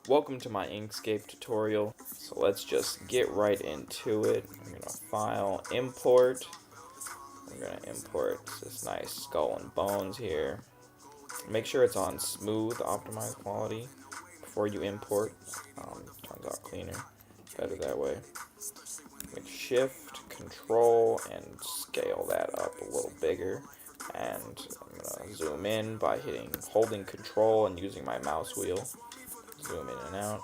Welcome to my Inkscape tutorial. So let's just get right into it. I'm going to file, import. I'm going to import this nice skull and bones here. Make sure it's on smooth optimized quality before you import. Turns out cleaner, better that way. Make shift, control, and scale that up a little bigger. And I'm going to zoom in by holding control and using my mouse wheel. Zoom in and out.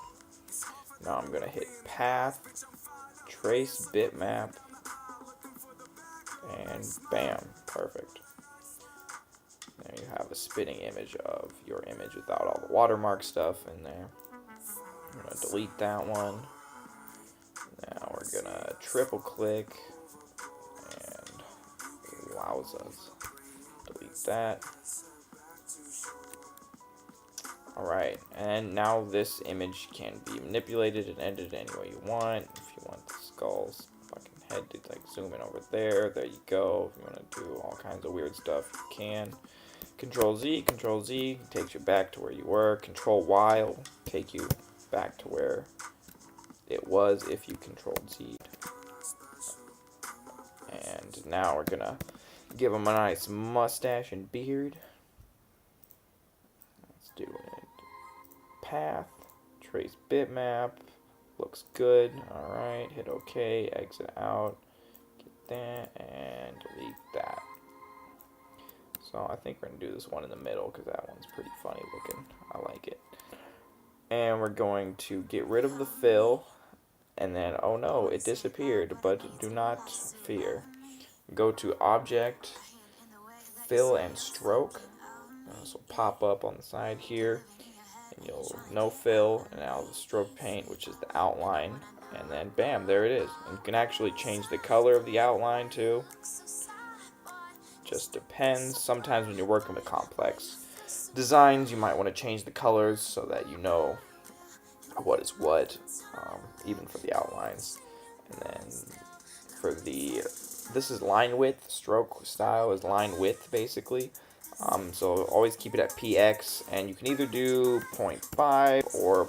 Now I'm going to hit path, trace bitmap, and bam, perfect. There you have a spitting image of your image without all the watermark stuff in there. I'm going to delete that one. Now we're going to triple click and wowzers. Delete that. Alright, and now this image can be manipulated and edited any way you want. If you want the skull's fucking head to like zoom in over there you go. If you want to do all kinds of weird stuff, you can. Control Z takes you back to where you were. Control Y will take you back to where it was if you controlled Z. And now we're gonna give him a nice mustache and beard. Let's do it. Path, trace bitmap, looks good. Alright, hit OK, exit out, get that, and delete that. So I think we're going to do this one in the middle because that one's pretty funny looking. I like it. And we're going to get rid of the fill, and then, oh no, it disappeared, but do not fear. Go to Object, Fill and Stroke. This will pop up on the side here. And you'll no fill, and now the stroke paint, which is the outline, and then bam, there it is. And you can actually change the color of the outline too. Just depends. Sometimes when you're working with complex designs, you might want to change the colors so that you know what is what, even for the outlines. And then for this is line width. Stroke style is line width basically. So always keep it at px, and you can either do 0.5 or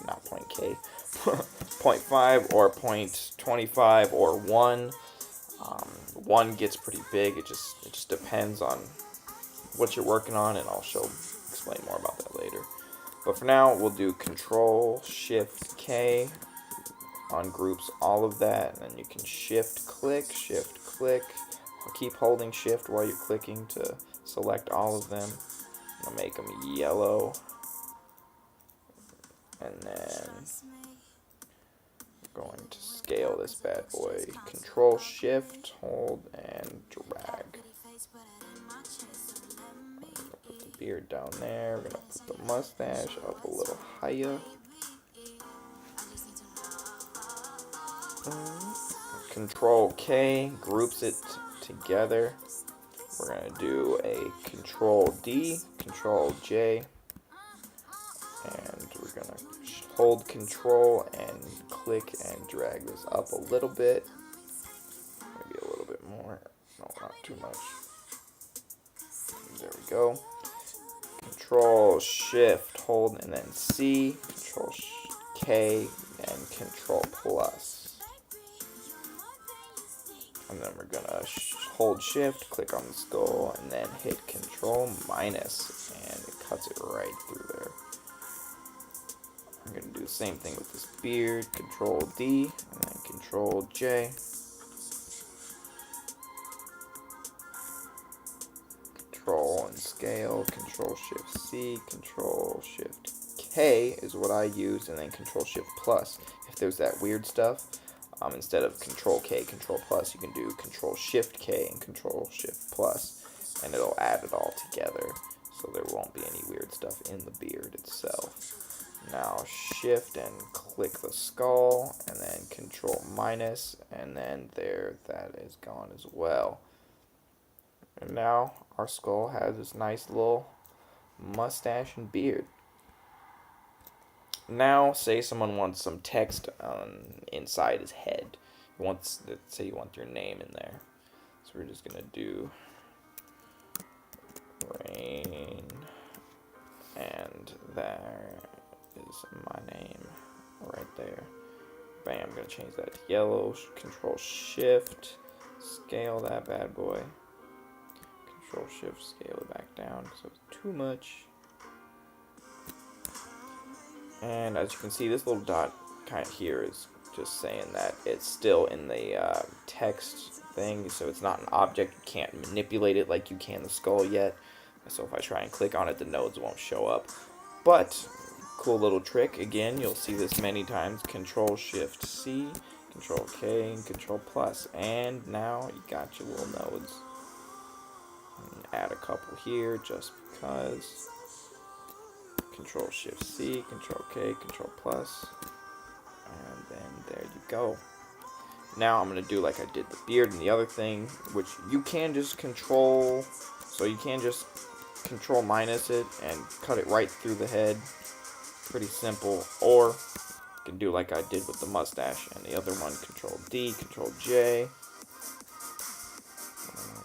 not 0.5 or 0.25 or 1. 1 gets pretty big. It just depends on what you're working on, and I'll explain more about that later. But for now, we'll do Control Shift K on groups all of that, and then you can Shift click. I'll keep holding Shift while you're clicking to select all of them. I'm gonna make them yellow, and then I'm going to scale this bad boy. Control Shift, hold, and drag. I'm gonna put the beard down there. We're gonna put the mustache up a little higher. Control K groups it together. We're going to do a Control D, Control J, and we're going to hold Control and click and drag this up a little bit. Maybe a little bit more. No, not too much. There we go. Control Shift, hold, and then C, Control K, and Control plus. And then we're going to hold Shift, click on the skull, and then hit Control minus, and it cuts it right through there. I'm going to do the same thing with this beard. Control D, and then Control J. Control and scale, Control Shift C, Control Shift K is what I use, and then Control Shift plus. If there's that weird stuff, instead of Control K, Control plus, you can do Control Shift K and Control Shift plus, and it'll add it all together, so there won't be any weird stuff in the beard itself. Now Shift and click the skull, and then Control minus, and then there, that is gone as well. And now our skull has this nice little mustache and beard. Now, say someone wants some text inside his head. Let's say you want your name in there. So we're just gonna do Rain, and there is my name right there. Bam, I'm gonna change that to yellow. Control Shift, scale that bad boy. Control Shift, scale it back down because it was too much. And as you can see, this little dot kind of here is just saying that it's still in the text thing, so it's not an object. You can't manipulate it like you can the skull yet. So if I try and click on it, the nodes won't show up. But cool little trick. Again, you'll see this many times. Control Shift C, Control K, and Control Plus, and now you got your little nodes. And add a couple here just because. Control Shift C, Control K, Control Plus, and then there you go. Now I'm gonna do like I did the beard and the other thing, which you can just control. So you can just control minus it and cut it right through the head. Pretty simple. Or you can do like I did with the mustache and the other one. Control D, Control J. I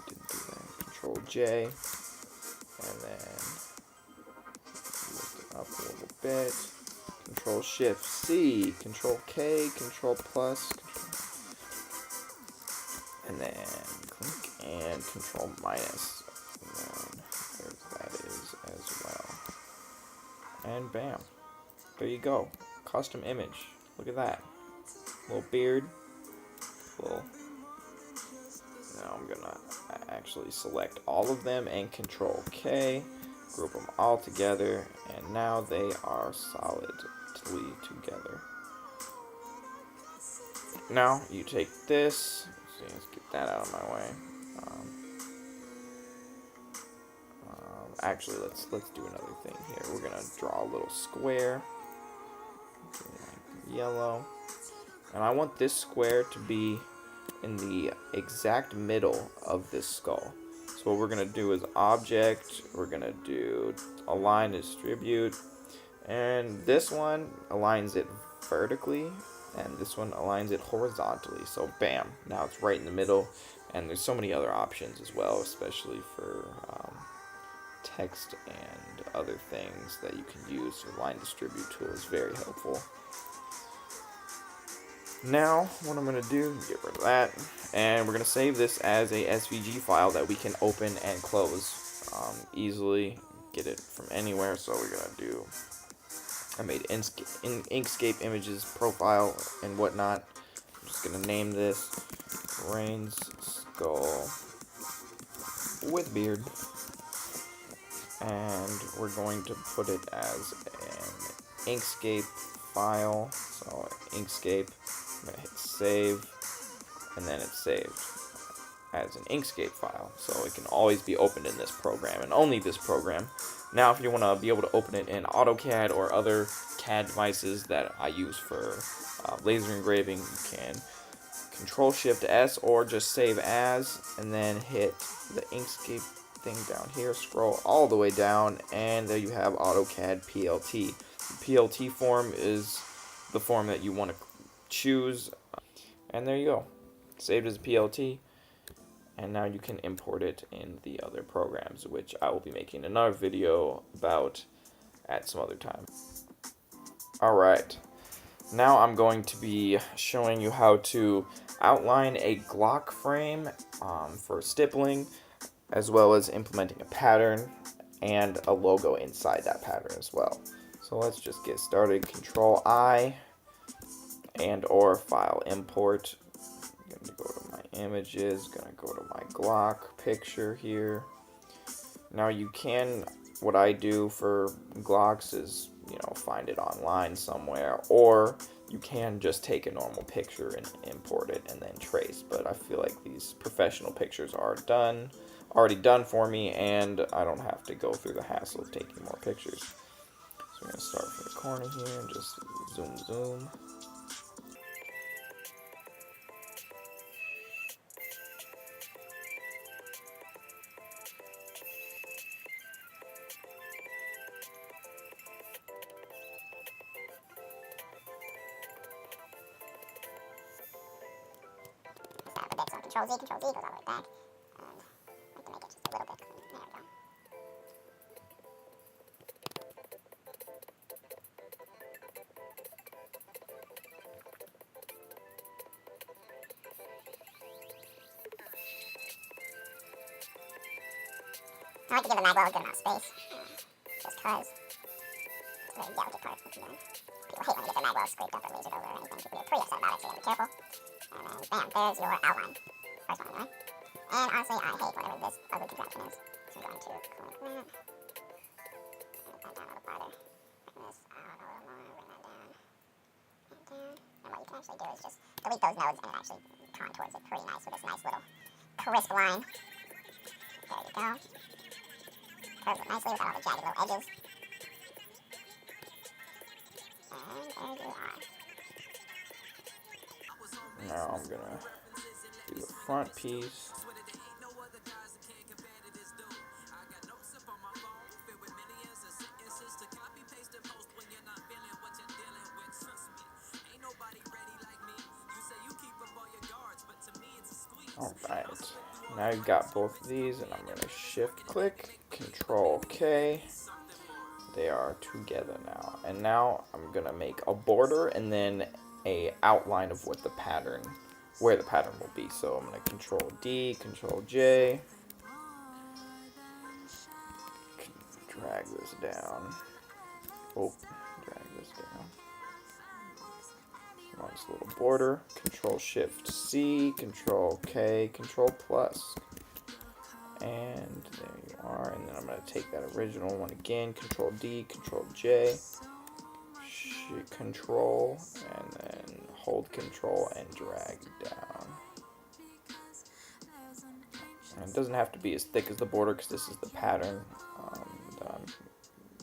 didn't do that. Control J, and then up a little bit. Control Shift C, Control K, Control Plus, and then click and Control minus. And then there that is as well. And bam. There you go. Custom image. Look at that. Little beard. Little. Now I'm gonna actually select all of them and Control K. Group them all together, and now they are solidly together. Now you take this. Let's get that out of my way. Actually, let's do another thing here. We're gonna draw a little square, yellow, and I want this square to be in the exact middle of this skull. So what we're going to do is object, we're going to do align, distribute, and this one aligns it vertically, and this one aligns it horizontally. So bam, now it's right in the middle, and there's so many other options as well, especially for text and other things that you can use. The line distribute tool is very helpful. Now, what I'm going to do, get rid of that, and we're going to save this as a SVG file that we can open and close easily, get it from anywhere. So we're going to do, I made Inkscape images profile and whatnot. I'm just going to name this Rain's Skull with Beard, and we're going to put it as an Inkscape file. So Inkscape, I'm going to hit save, and then it's saved as an Inkscape file, so it can always be opened in this program and only this program. Now if you want to be able to open it in AutoCAD or other CAD devices that I use for laser engraving, you can Control Shift S or just save as, and then hit the Inkscape thing down here, scroll all the way down, and there you have AutoCAD PLT. The PLT form is the form that you want to choose, and there you go, saved as a PLT. And now you can import it in the other programs, which I will be making another video about at some other time. Alright, now I'm going to be showing you how to outline a Glock frame for stippling, as well as implementing a pattern and a logo inside that pattern as well. So let's just get started. Control I and or file import. I'm going to go to my images, going to go to my Glock picture here. Now you can, what I do for Glocks is, you know, find it online somewhere, or you can just take a normal picture and import it and then trace. But I feel like these professional pictures are already done for me, and I don't have to go through the hassle of taking more pictures. So we're going to start from the corner here and just zoom. Control Z goes all the way back, and I can make it just a little bit. There we go. I like to give the magwell a good amount of space, just cause it's a very delicate part of what you're doing. People hate when they get their magwell scraped up or lasered over or anything. People get pretty upset about it, so you gotta be careful. And then, bam, there's your outline. First one, anyway. And honestly, I hate whatever this ugly contraption is. So I'm going to click that. Bring that down a little farther. Bring this out a little more. Bring that down. And down. And what you can actually do is just delete those nodes and it actually contours it pretty nice with this nice little crisp line. There you go. Curves it nicely without all the jagged little edges. And there you are. Now I'm gonna do the front piece. Alright, now you've got both of these, and I'm going to shift click, control K. They are together now. And now I'm going to make a border and then a outline of what the pattern, where the pattern will be. So I'm going to control D, control J. Drag this down. Oh, drag this down. Nice little border. Control Shift C, Control K, Control plus. And there you are. And then I'm going to take that original one again. Control D, Control J. Control, and then hold Control and drag down. And it doesn't have to be as thick as the border because this is the pattern. That I'm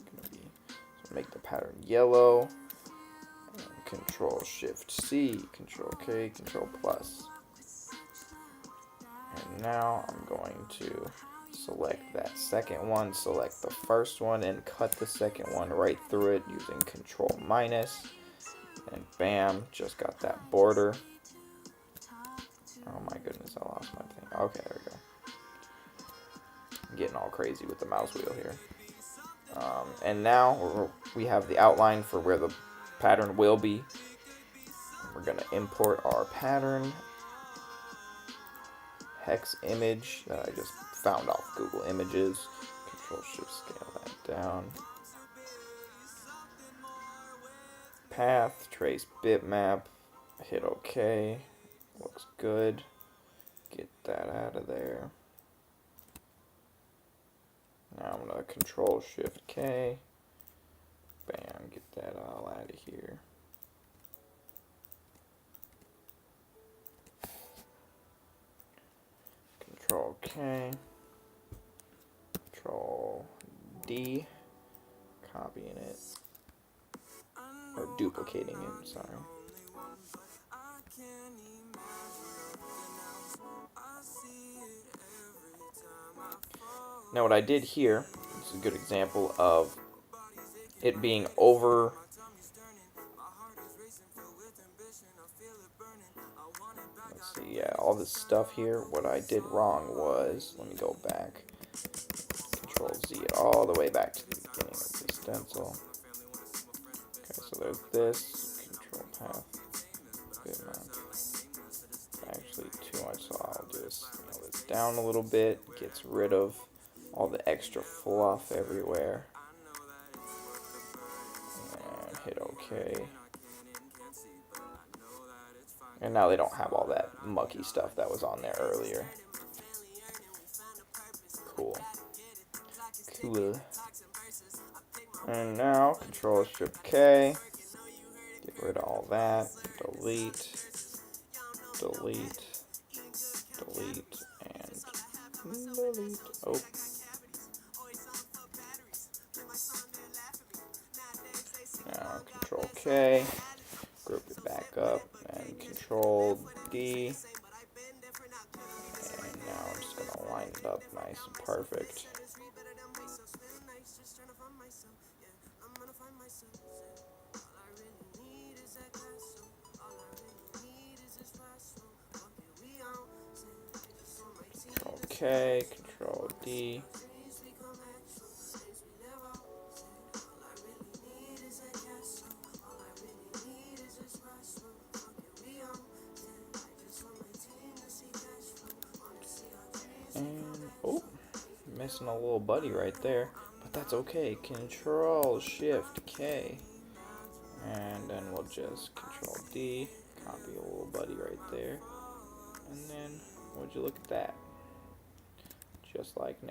going to be. So make the pattern yellow. Control Shift C, Control K, Control plus. And now I'm going to select that second one, select the first one, and cut the second one right through it using Control minus. And bam, just got that border. Oh my goodness, I lost my thing. Okay, there we go. I'm getting all crazy with the mouse wheel here. And now we have the outline for where the pattern will be. We're going to import our pattern hex image that I just found off Google Images. Control Shift scale that down. Path, trace bitmap, hit OK. Looks good. Get that out of there. Now I'm going to Control Shift K. Bam, get that all out of here. Control K. Control D. Copying it. Or duplicating it, sorry. Now what I did here, this is a good example of it being over. Let's see, yeah, all this stuff here, what I did wrong was, let me go back, Control Z it all the way back to the beginning of the stencil. Okay, so there's this, Control Path, bitmap. Actually too much, so I'll just nail this down a little bit, gets rid of all the extra fluff everywhere. And hit OK. And now they don't have all that mucky stuff that was on there earlier. Cool. Cool. And now, Control Shift K. Get rid of all that. Delete. Delete. Delete. And delete. Oh. Now, Control K. Group it back up. And Control D. And now I'm just going to line it up nice and perfect. Control K, Control D. missing a little buddy right there, but that's okay. Control Shift K, and then we'll just Control D, copy a little buddy right there, and then would you look at that? Just like new.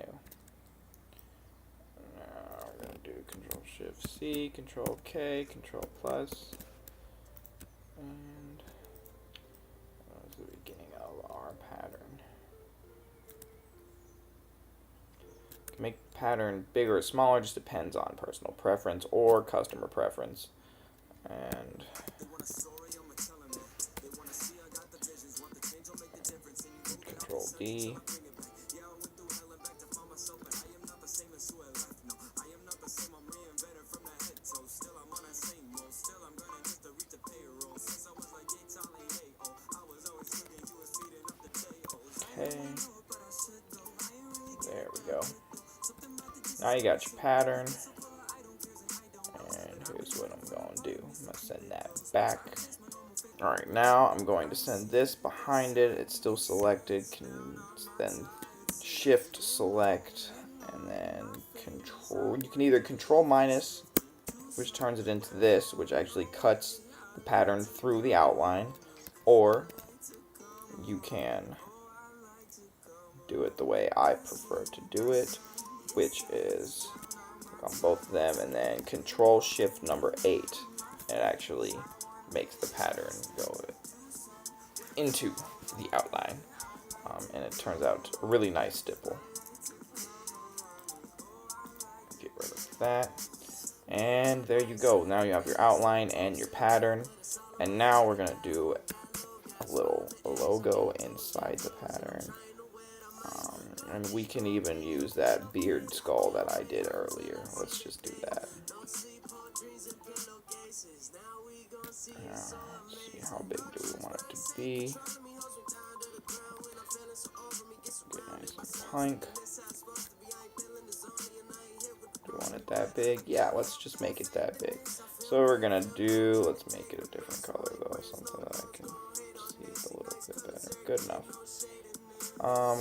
Now we're gonna do Control Shift C, Control K, Control plus, and that was the beginning of our pattern. You can make the pattern bigger or smaller, just depends on personal preference or customer preference. And Control D. Okay, there we go. Now you got your pattern, and here's what I'm going to do. I'm going to send that back. Alright, now I'm going to send this behind it. It's still selected. Then Shift select, and then Control. You can either Control minus, which turns it into this, which actually cuts the pattern through the outline, or you can do it the way I prefer to do it, which is click on both of them and then Control Shift number 8, and it actually makes the pattern go into the outline, and it turns out a really nice stipple. Get rid of that, and there you go. Now you have your outline and your pattern, and now we're gonna do a little logo inside the pattern. And we can even use that beard skull that I did earlier. Let's just do that. Now, let's see, how big do we want it to be? Get nice and pink. Do we want it that big? Yeah, let's just make it that big. So what we're gonna do, let's make it a different color though, something that I can see a little bit better. Good enough.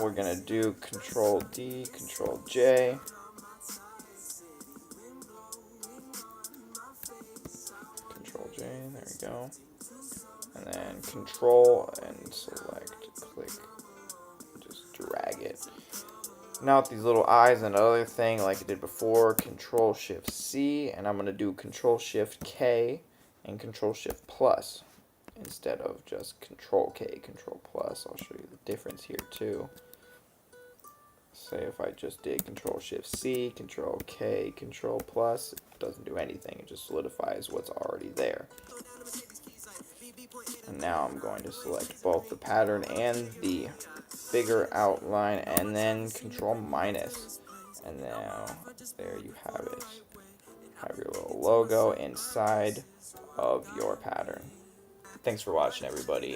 We're gonna do Control D, Control J. Control J, there we go. And then Control and select, click, just drag it. Now with these little eyes, another thing like I did before, Control Shift C, and I'm gonna do Control Shift K and Control Shift plus, instead of just Control K, Control plus. I'll show you the difference here too. Say if I just did Control Shift C, Control K, Control plus, it doesn't do anything. It just solidifies what's already there. And now I'm going to select both the pattern and the bigger outline, and then Control minus. And now there you have it. Have your little logo inside of your pattern. Thanks for watching, everybody.